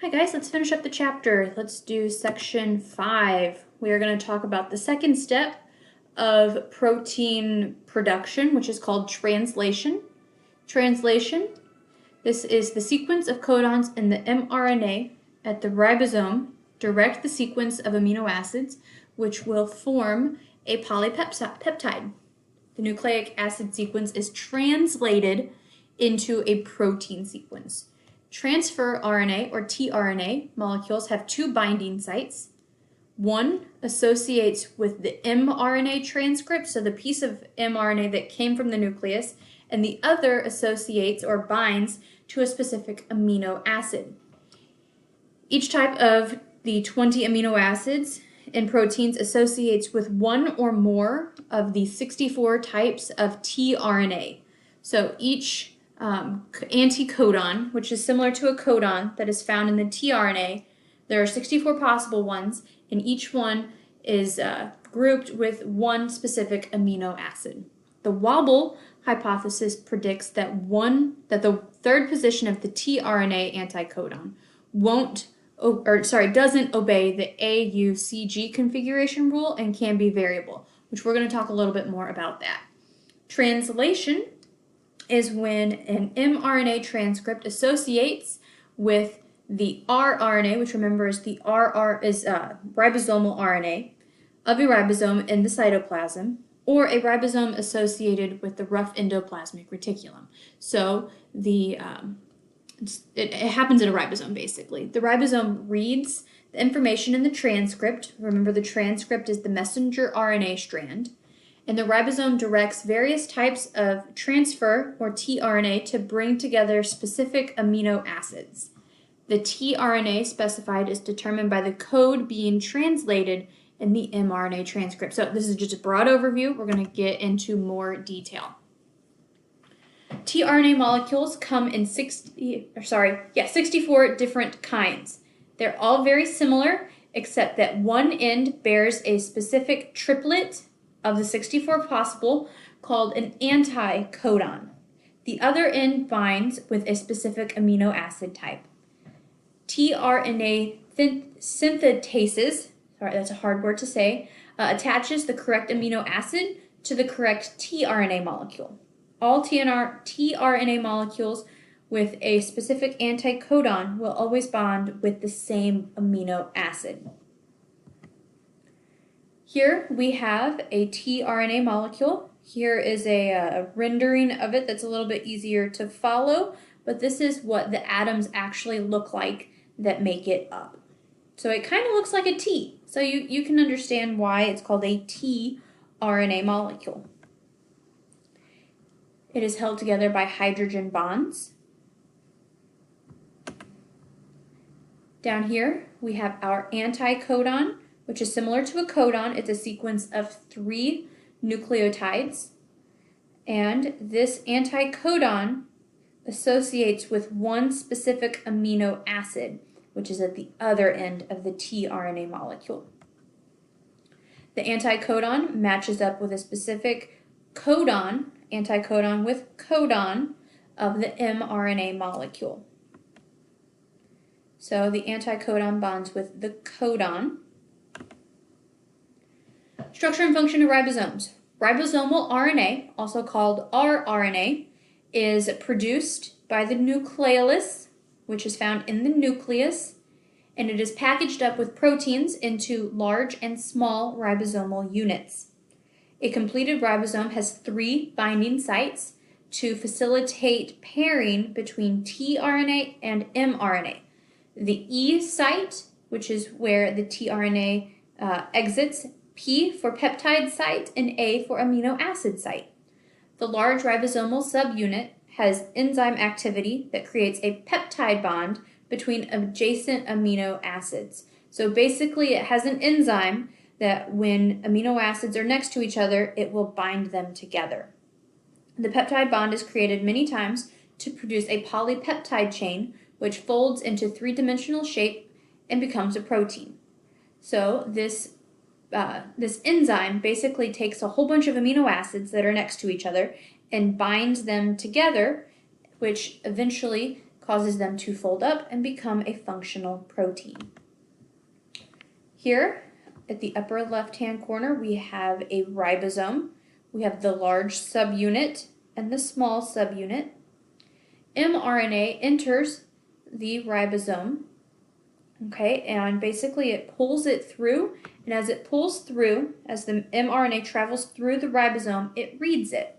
Hi guys, let's finish up the chapter. Let's do section 5. We are going to talk about the second step of protein production, which is called translation. Translation, this is the sequence of codons in the mRNA at the ribosome direct the sequence of amino acids, which will form a polypeptide. The nucleic acid sequence is translated into a protein sequence. Transfer RNA, or tRNA, molecules have two binding sites. One associates with the mRNA transcript, so the piece of mRNA that came from the nucleus, and the other associates or binds to a specific amino acid. Each type of the 20 amino acids in proteins associates with one or more of the 64 types of tRNA. So each anticodon, which is similar to a codon that is found in the tRNA, there are 64 possible ones, and each one is grouped with one specific amino acid. The Wobble hypothesis predicts that the third position of the tRNA anticodon doesn't obey the AUCG configuration rule and can be variable, which we're going to talk a little bit more about that. Translation is when an mRNA transcript associates with the rRNA, which remember is ribosomal RNA of a ribosome in the cytoplasm, or a ribosome associated with the rough endoplasmic reticulum. So it happens in a ribosome, basically. The ribosome reads the information in the transcript. Remember, the transcript is the messenger RNA strand. And the ribosome directs various types of transfer, or tRNA, to bring together specific amino acids. The tRNA specified is determined by the code being translated in the mRNA transcript. So this is just a broad overview. We're going to get into more detail. tRNA molecules come in 64 different kinds. They're all very similar, except that one end bears a specific triplet of the 64 possible called an anticodon. The other end binds with a specific amino acid type. tRNA synthetases, that's a hard word to say, attaches the correct amino acid to the correct tRNA molecule. All tRNA molecules with a specific anticodon will always bond with the same amino acid. Here we have a tRNA molecule. Here is a rendering of it that's a little bit easier to follow, but this is what the atoms actually look like that make it up. So it kind of looks like a T. So you can understand why it's called a tRNA molecule. It is held together by hydrogen bonds. Down here we have our anticodon, which is similar to a codon. It's a sequence of 3 nucleotides. And this anticodon associates with one specific amino acid, which is at the other end of the tRNA molecule. The anticodon matches up with a specific codon, anticodon with codon of the mRNA molecule. So the anticodon bonds with the codon. Structure and function of ribosomes. Ribosomal RNA, also called rRNA, is produced by the nucleolus, which is found in the nucleus, and it is packaged up with proteins into large and small ribosomal units. A completed ribosome has 3 binding sites to facilitate pairing between tRNA and mRNA. The E site, which is where the tRNA exits, P for peptide site, and A for amino acid site. The large ribosomal subunit has enzyme activity that creates a peptide bond between adjacent amino acids. So basically it has an enzyme that when amino acids are next to each other, it will bind them together. The peptide bond is created many times to produce a polypeptide chain, which folds into 3-dimensional shape and becomes a protein. So this enzyme basically takes a whole bunch of amino acids that are next to each other and binds them together, which eventually causes them to fold up and become a functional protein. Here at the upper left-hand corner, we have a ribosome. We have the large subunit and the small subunit. mRNA enters the ribosome, okay, and basically it pulls it through, and as it pulls through, as the mRNA travels through the ribosome, it reads it.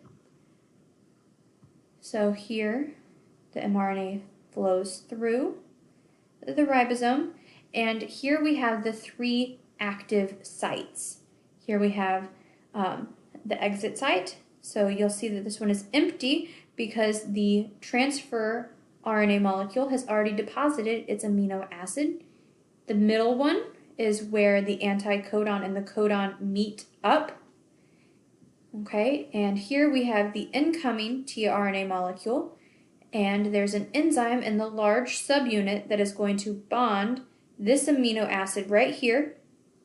So here, the mRNA flows through the ribosome, and here we have the 3 active sites. Here we have the exit site, so you'll see that this one is empty because the transfer RNA molecule has already deposited its amino acid. The middle one is where the anticodon and the codon meet up. Okay, and here we have the incoming tRNA molecule, and there's an enzyme in the large subunit that is going to bond this amino acid right here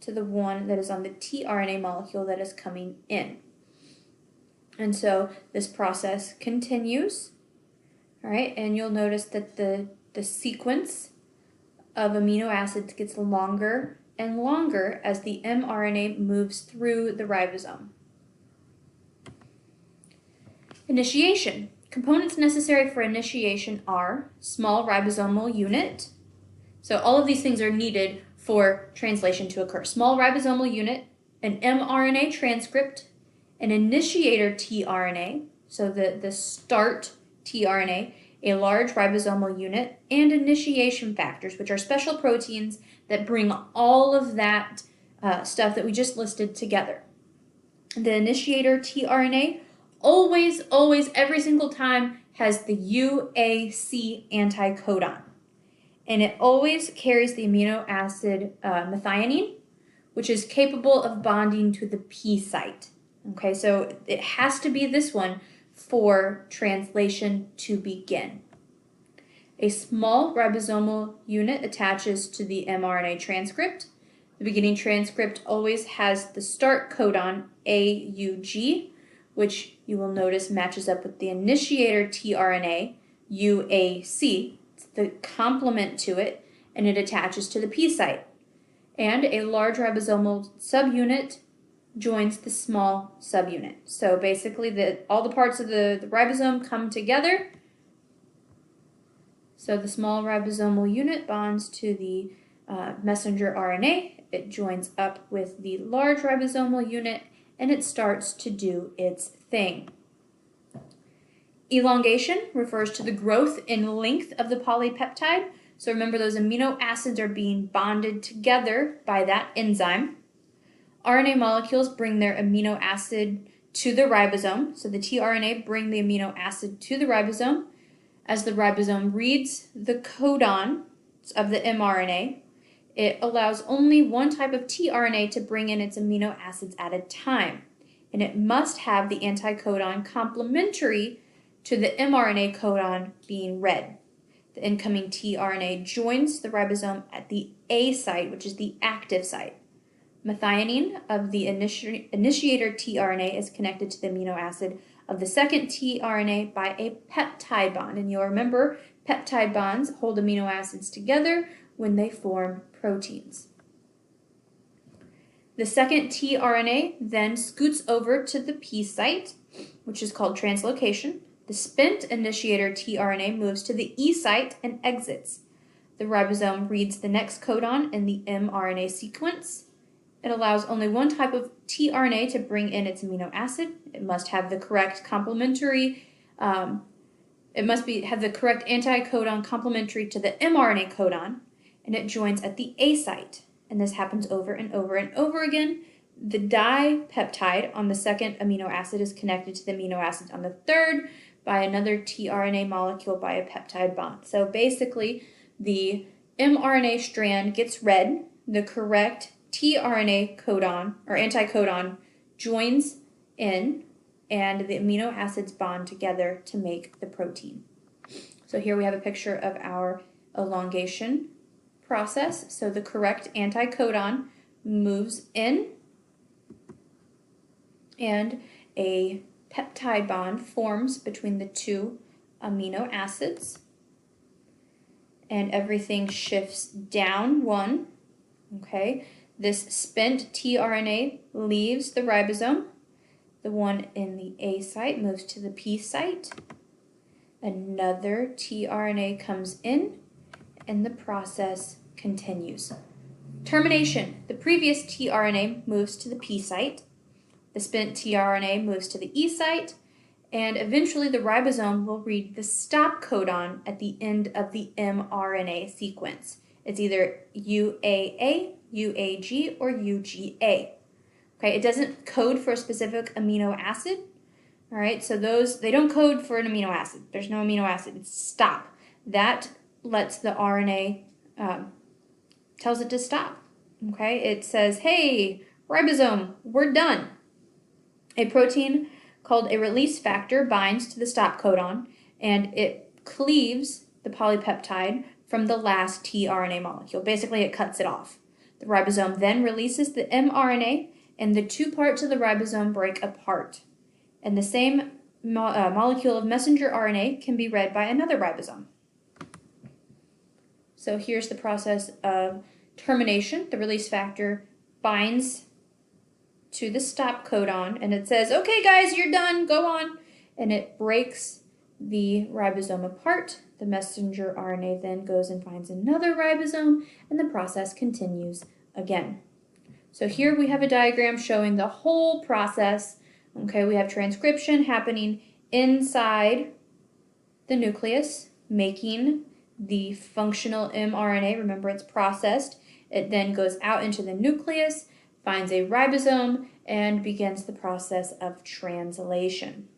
to the one that is on the tRNA molecule that is coming in. And so this process continues, all right, and you'll notice that the sequence of amino acids gets longer and longer as the mRNA moves through the ribosome. Initiation. Components necessary for initiation are small ribosomal unit. So all of these things are needed for translation to occur. Small ribosomal unit, an mRNA transcript, an initiator tRNA, so the start tRNA, a large ribosomal unit, and initiation factors, which are special proteins that bring all of that stuff that we just listed together. The initiator tRNA always, every single time has the UAC anticodon. And it always carries the amino acid methionine, which is capable of bonding to the P site. Okay, so it has to be this one for translation to begin. A small ribosomal unit attaches to the mRNA transcript. The beginning transcript always has the start codon AUG, which you will notice matches up with the initiator tRNA UAC. It's the complement to it, and it attaches to the P site. And a large ribosomal subunit joins the small subunit. So basically all the parts of the ribosome come together. So the small ribosomal unit bonds to the messenger RNA. It joins up with the large ribosomal unit, and it starts to do its thing. Elongation refers to the growth in length of the polypeptide. So remember, those amino acids are being bonded together by that enzyme. RNA molecules bring their amino acid to the ribosome. So the tRNA bring the amino acid to the ribosome. As the ribosome reads the codon of the mRNA, it allows only one type of tRNA to bring in its amino acids at a time. And it must have the anticodon complementary to the mRNA codon being read. The incoming tRNA joins the ribosome at the A site, which is the active site. Methionine of the initiator tRNA is connected to the amino acid of the second tRNA by a peptide bond. And you'll remember peptide bonds hold amino acids together when they form proteins. The second tRNA then scoots over to the P site, which is called translocation. The spent initiator tRNA moves to the E site and exits. The ribosome reads the next codon in the mRNA sequence. It allows only one type of tRNA to bring in its amino acid. It must have the correct complementary, have the correct anticodon complementary to the mRNA codon, and it joins at the A site. And this happens over and over and over again. The dipeptide on the second amino acid is connected to the amino acid on the third by another tRNA molecule by a peptide bond. So basically, the mRNA strand gets read, the correct tRNA codon or anticodon joins in, and the amino acids bond together to make the protein. So here we have a picture of our elongation process. So the correct anticodon moves in, and a peptide bond forms between the two amino acids. and everything shifts down one. Okay, this spent tRNA leaves the ribosome. The one in the A site moves to the P site. Another tRNA comes in, and the process continues. Termination. The previous tRNA moves to the P site. The spent tRNA moves to the E site, and eventually the ribosome will read the stop codon at the end of the mRNA sequence. It's either UAA, UAG, or UGA. Okay, it doesn't code for a specific amino acid. All right, so they don't code for an amino acid. There's no amino acid. It's stop. That lets the RNA, tells it to stop. Okay, it says, hey, ribosome, we're done. A protein called a release factor binds to the stop codon, and it cleaves the polypeptide from the last tRNA molecule. Basically, it cuts it off. The ribosome then releases the mRNA, and the two parts of the ribosome break apart. And the same molecule of messenger RNA can be read by another ribosome. So here's the process of termination. The release factor binds to the stop codon, and it says, okay guys, you're done, go on. And it breaks the ribosome apart. The messenger RNA then goes and finds another ribosome, and the process continues again. So here we have a diagram showing the whole process. Okay, we have transcription happening inside the nucleus, making the functional mRNA. Remember, it's processed. It then goes out into the nucleus, finds a ribosome, and begins the process of translation.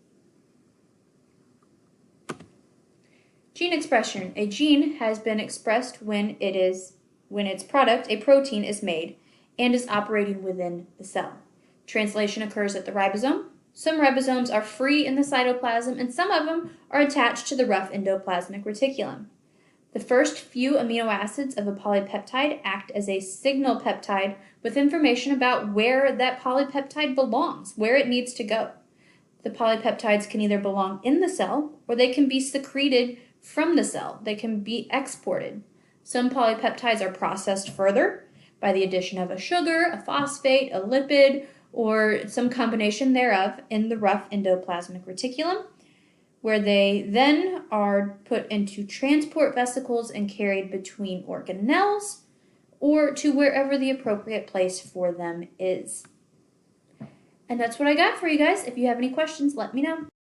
Gene expression. A gene has been expressed when its product, a protein, is made and is operating within the cell. Translation occurs at the ribosome. Some ribosomes are free in the cytoplasm, and some of them are attached to the rough endoplasmic reticulum. The first few amino acids of a polypeptide act as a signal peptide with information about where that polypeptide belongs, where it needs to go. The polypeptides can either belong in the cell or they can be secreted from the cell. They can be exported. Some polypeptides are processed further by the addition of a sugar, a phosphate, a lipid, or some combination thereof in the rough endoplasmic reticulum, where they then are put into transport vesicles and carried between organelles or to wherever the appropriate place for them is. And that's what I got for you guys. If you have any questions, let me know.